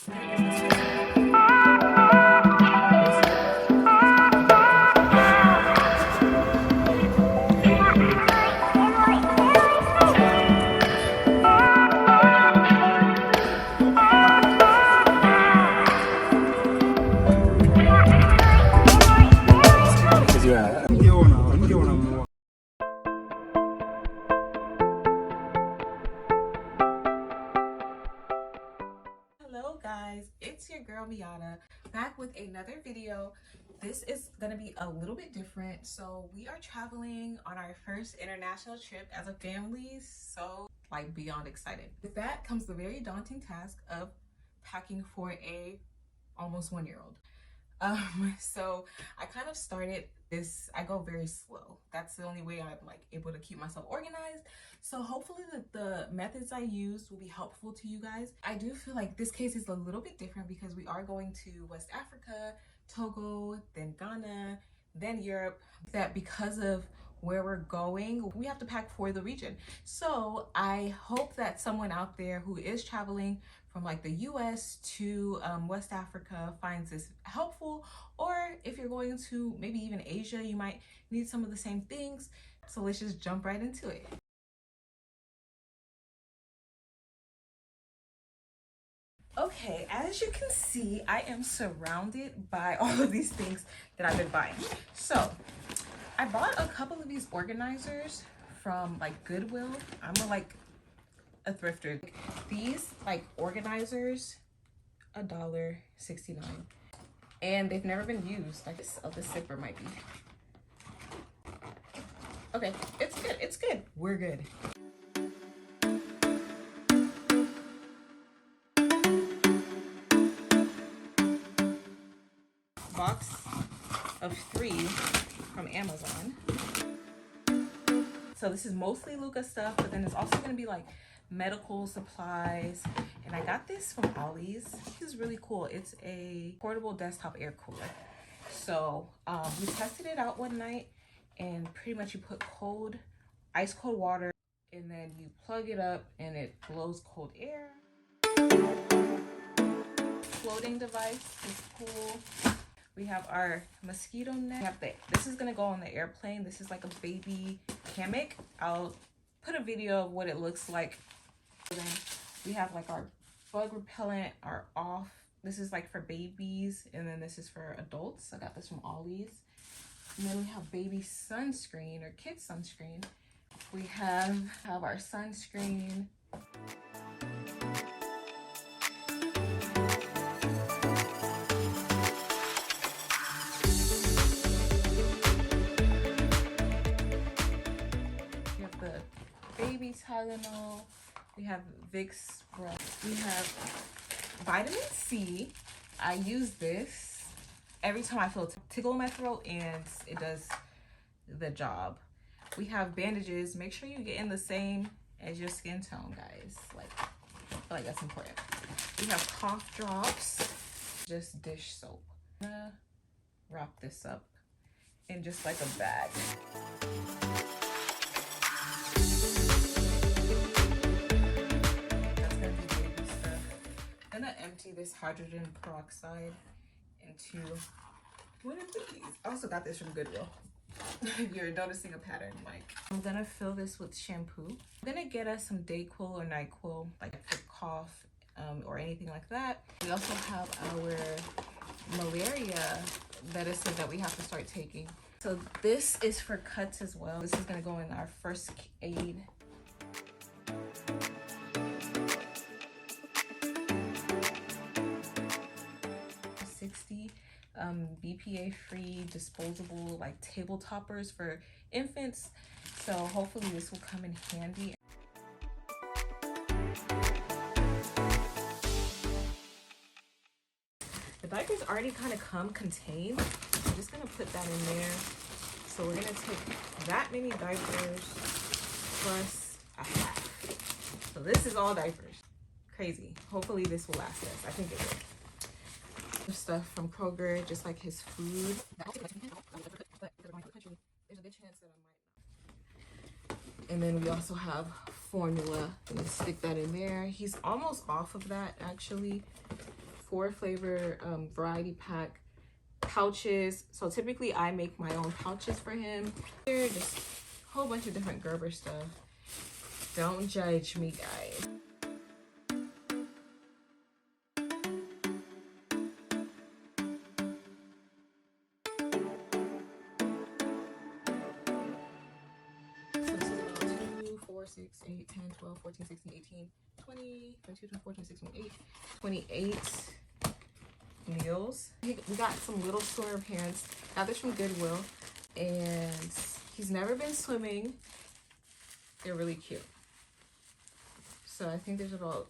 Hello guys, it's your girl Miata back with another video. This is gonna be a little bit different. So we are traveling on our first international trip as a family, so like beyond excited. With that comes the very daunting task of packing for a almost 1-year-old. So I kind of started this, I go very slow. That's the only way I'm like able to keep myself organized. So hopefully the methods I use will be helpful to you guys. I do feel like this case is a little bit different because we are going to West Africa, Togo, then Ghana, then Europe. That because of where we're going, we have to pack for the region. So I hope that someone out there who is traveling from like the US to West Africa finds this helpful, or if you're going to maybe even Asia, you might need some of the same things. So let's just jump right into it. Okay, as you can see, I am surrounded by all of these things that I've been buying. So I bought a couple of these organizers from like Goodwill. I'm a thrifter. These like organizers, $1.69, and they've never been used. Like the zipper might be. Okay, it's good. It's good. We're good. Box of 3 from Amazon. So this is mostly Luca stuff, but then it's also going to be like medical supplies. And I got this from Ollie's. This is really cool. It's a portable desktop air cooler. So we tested it out one night, and pretty much you put ice cold water, and then you plug it up and it blows cold air. Floating device is cool. We have our mosquito net. We have this is gonna go on the airplane. This is like a baby hammock. I'll put a video of what it looks like. Then we have like our bug repellent, our off. This is like for babies, and then this is for adults. I got this from Ollie's. And then we have baby sunscreen or kids sunscreen. We have our sunscreen. We have the baby Tylenol. We have Vicks brush. We have vitamin C. I use this every time I feel tickle in my throat, and it does the job. We have bandages. Make sure you get in the same as your skin tone, guys. Like, I feel like that's important. We have cough drops, just dish soap. I'm gonna wrap this up in just like a bag. That's gonna be baby stuff. I'm gonna empty this hydrogen peroxide into one of these. I also got this from Goodwill. If you're noticing a pattern, like, I'm gonna fill this with shampoo. I'm gonna get us some Dayquil or NyQuil, like for cough or anything like that. We also have our malaria medicine that we have to start taking. So this is for cuts as well. This is gonna go in our first aid. BPA free disposable like table toppers for infants, so hopefully this will come in handy. The diapers already kind of come contained. I'm just gonna put that in there. So we're gonna take that many diapers plus a half. So this is all diapers. Crazy. Hopefully this will last us. I think it will. Stuff from Kroger, just like his food. And then we also have formula. I'm gonna stick that in there. He's almost off of that actually. 4 flavor variety pack pouches. So typically I make my own pouches for him. They're just a whole bunch of different Gerber stuff. Don't judge me, guys. So this is about 2, 4, 6, 8, 10, 12, 14, 16, 18, 20, 22, 14, 16, 8, 28 meals. We got some little swimmer pants. Got this from Goodwill, and he's never been swimming. They're really cute. So I think there's about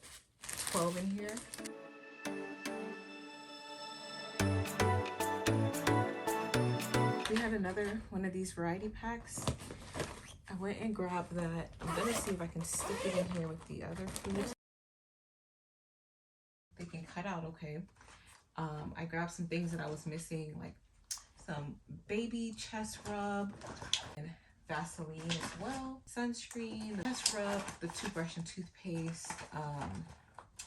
12 in here. We had another one of these variety packs. I went and grabbed that. I'm gonna see if I can stick it in here with the other foods. They can cut out okay. I grabbed some things that I was missing, like some baby chest rub and Vaseline as well, sunscreen, the chest rub, the toothbrush and toothpaste,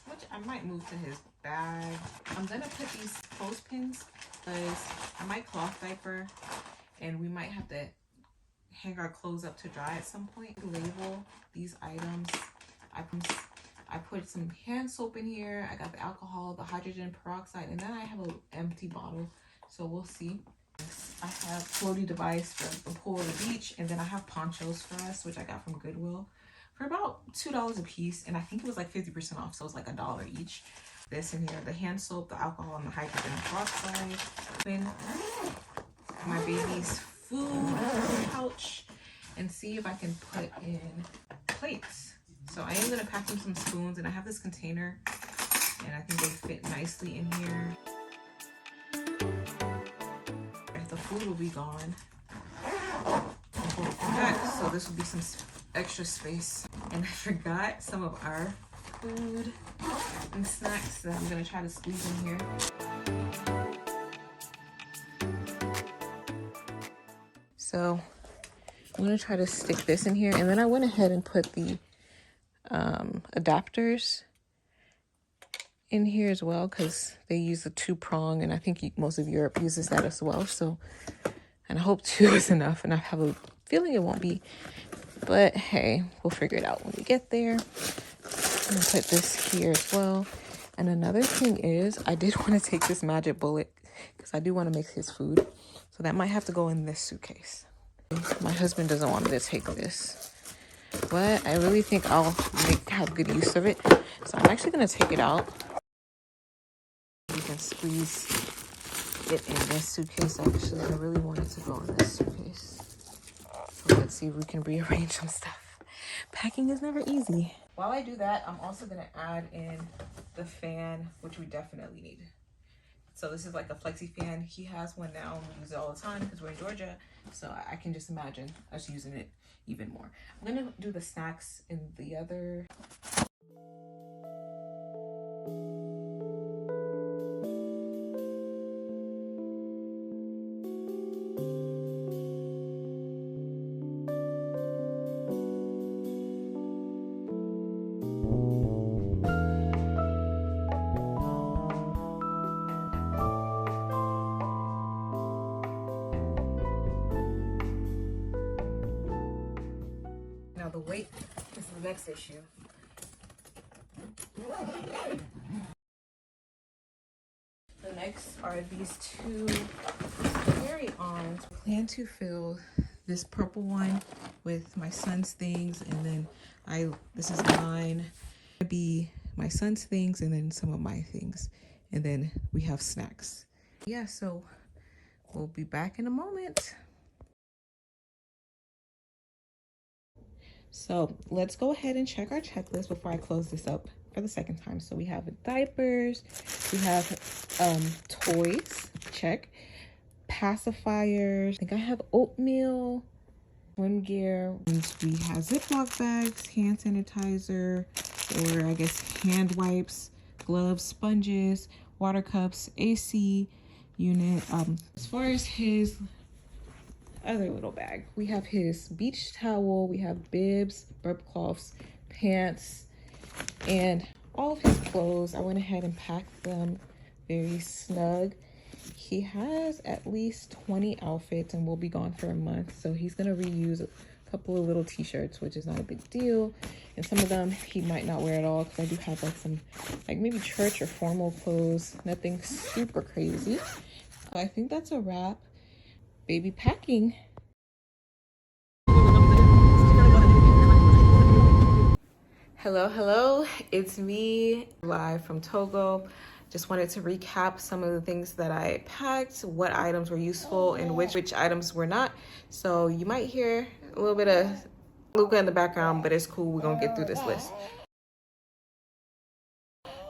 which I might move to his bag. I'm gonna put these clothespins because I might cloth diaper and we might have to hang our clothes up to dry at some point. Label these items. I put some hand soap in here. I got the alcohol, the hydrogen peroxide, and then I have an empty bottle. So we'll see. I have floaty device for the pool or the beach, and then I have ponchos for us, which I got from Goodwill for about $2 a piece, and I think it was like 50% off, so it's like $1 each. This in here, the hand soap, the alcohol, and the hydrogen peroxide. Then my baby's food pouch, and see if I can put in plates. So I am gonna pack him some spoons, and I have this container, and I think they fit nicely in here. The food will be gone. So this will be some extra space. And I forgot some of our food and snacks that I'm gonna try to squeeze in here. So I'm gonna try to stick this in here, and then I went ahead and put the adapters in here as well because they use the 2-prong, and I think most of Europe uses that as well. So, and I hope 2 is enough, and I have a feeling it won't be, but hey, we'll figure it out when we get there. I'm gonna put this here as well. And another thing is, I did want to take this Magic Bullet because I do want to mix his food, so that might have to go in this suitcase. My husband doesn't want me to take this, but I really think I'll have good use of it, so I'm actually gonna take it out. You can squeeze it in this suitcase. Actually, I really want it to go in this suitcase. So let's see if we can rearrange some stuff. Packing is never easy. While I do that, I'm also gonna add in the fan, which we definitely need. So this is like a flexi fan. He has one now, and we use it all the time because we're in Georgia. So I can just imagine us using it even more. I'm gonna do the snacks in the other. Now the weight is the next issue. The next are these 2 carry-ons. I plan to fill this purple one with my son's things, and then this is mine. It'll be my son's things and then some of my things, and then we have snacks. Yeah, so we'll be back in a moment. So let's go ahead and check our checklist before I close this up for the second time. So we have diapers, we have toys, check, pacifiers, I think I have oatmeal, swim gear, and we have Ziploc bags, hand sanitizer, or I guess hand wipes, gloves, sponges, water cups, AC unit. As far as his other little bag, we have his beach towel, we have bibs, burp cloths, pants, and all of his clothes. I went ahead and packed them very snug. He has at least 20 outfits and will be gone for a month, so he's gonna reuse a couple of little t-shirts, which is not a big deal, and some of them he might not wear at all, because I do have like some like maybe church or formal clothes, nothing super crazy. I think that's a wrap. Baby packing. Hello, it's me live from Togo. Just wanted to recap some of the things that I packed, what items were useful and which items were not. So you might hear a little bit of Luca in the background, but it's cool. We're gonna get through this list.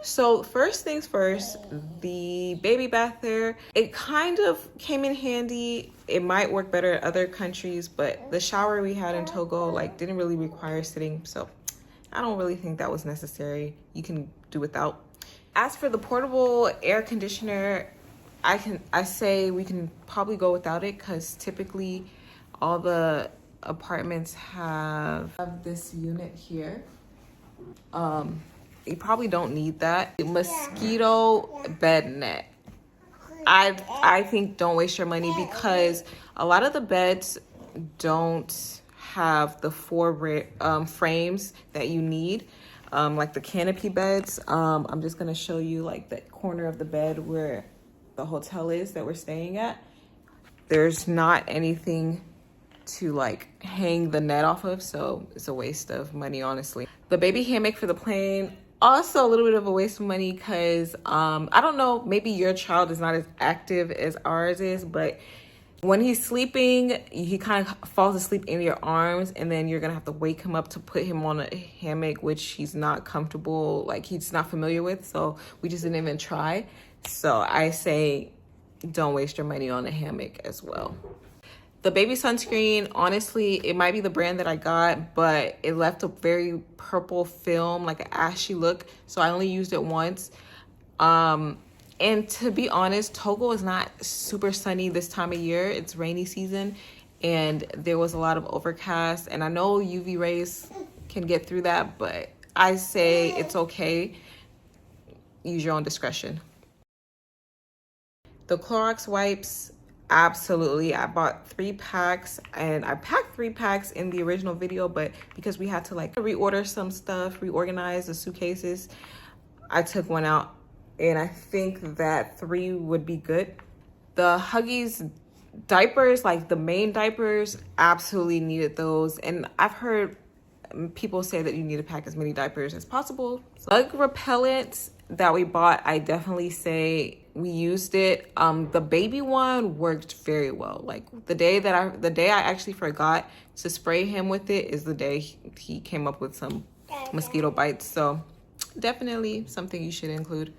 So first things first, the baby bath there, it kind of came in handy. It might work better in other countries, but the shower we had in Togo like didn't really require sitting, so I don't really think that was necessary. You can do without. As for the portable air conditioner, I say we can probably go without it, because typically all the apartments have this unit here. You probably don't need that. Mosquito bed net. I think don't waste your money, because a lot of the beds don't have the four frames that you need, like the canopy beds. I'm just gonna show you like the corner of the bed where the hotel is that we're staying at. There's not anything to like hang the net off of, so it's a waste of money, honestly. The baby hammock for the plane, also a little bit of a waste of money, because I don't know, maybe your child is not as active as ours is, but when he's sleeping, he kind of falls asleep in your arms, and then you're gonna have to wake him up to put him on a hammock, which he's not comfortable, like he's not familiar with, so we just didn't even try. So I say don't waste your money on a hammock as well. The baby sunscreen, honestly, it might be the brand that I got, but it left a very purple film, like an ashy look, so I only used it once. And to be honest, Togo is not super sunny this time of year. It's rainy season, and there was a lot of overcast, and I know UV rays can get through that, but I say it's okay. Use your own discretion. The Clorox wipes, absolutely. I bought 3 packs, and I packed 3 packs in the original video, but because we had to like reorder some stuff, reorganize the suitcases, I took 1 out, and I think that 3 would be good. The Huggies diapers, like the main diapers, absolutely needed those, and I've heard people say that you need to pack as many diapers as possible. Bug repellent that we bought, I definitely say we used it. The baby one worked very well. Like the day I actually forgot to spray him with it is the day he came up with some mosquito bites. So definitely something you should include.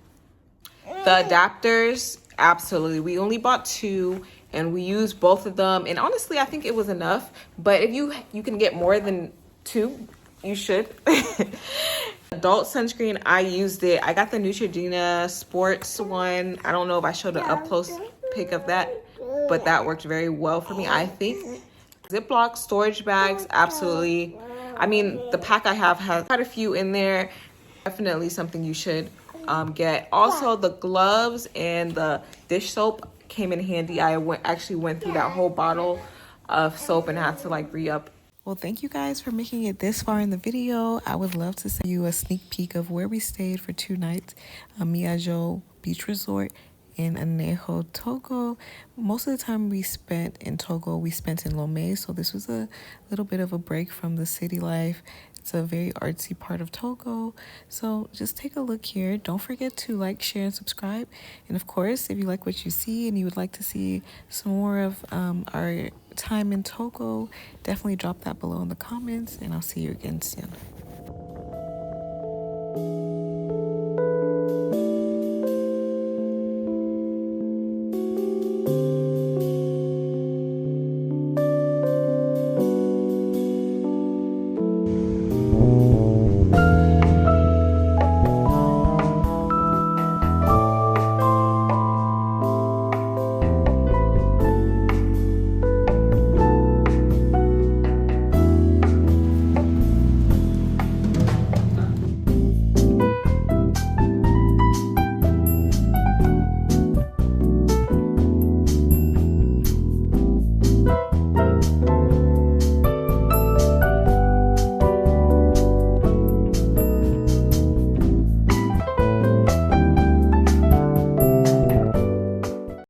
The adapters, absolutely. We only bought 2, and we used both of them, and honestly I think it was enough, but if you can get more than 2, you should. Adult sunscreen, I used it. I got the Neutrogena sports one. I don't know if I showed an up close pic of that, but that worked very well for me, I think. Ziploc storage bags, absolutely. I mean, the pack I have has quite a few in there. Definitely something you should get. Also, the gloves and the dish soap came in handy. I actually went through that whole bottle of soap and had to like re-up. Well, thank you guys for making it this far in the video. I would love to send you a sneak peek of where we stayed for 2 nights. Miajo Beach Resort in Anejo, Togo. Most of the time we spent in Togo, we spent in Lomé, so this was a little bit of a break from the city life. It's a very artsy part of Togo, so just take a look here. Don't forget to like, share, and subscribe. And of course, if you like what you see and you would like to see some more of our time in Togo, definitely drop that below in the comments, and I'll see you again soon.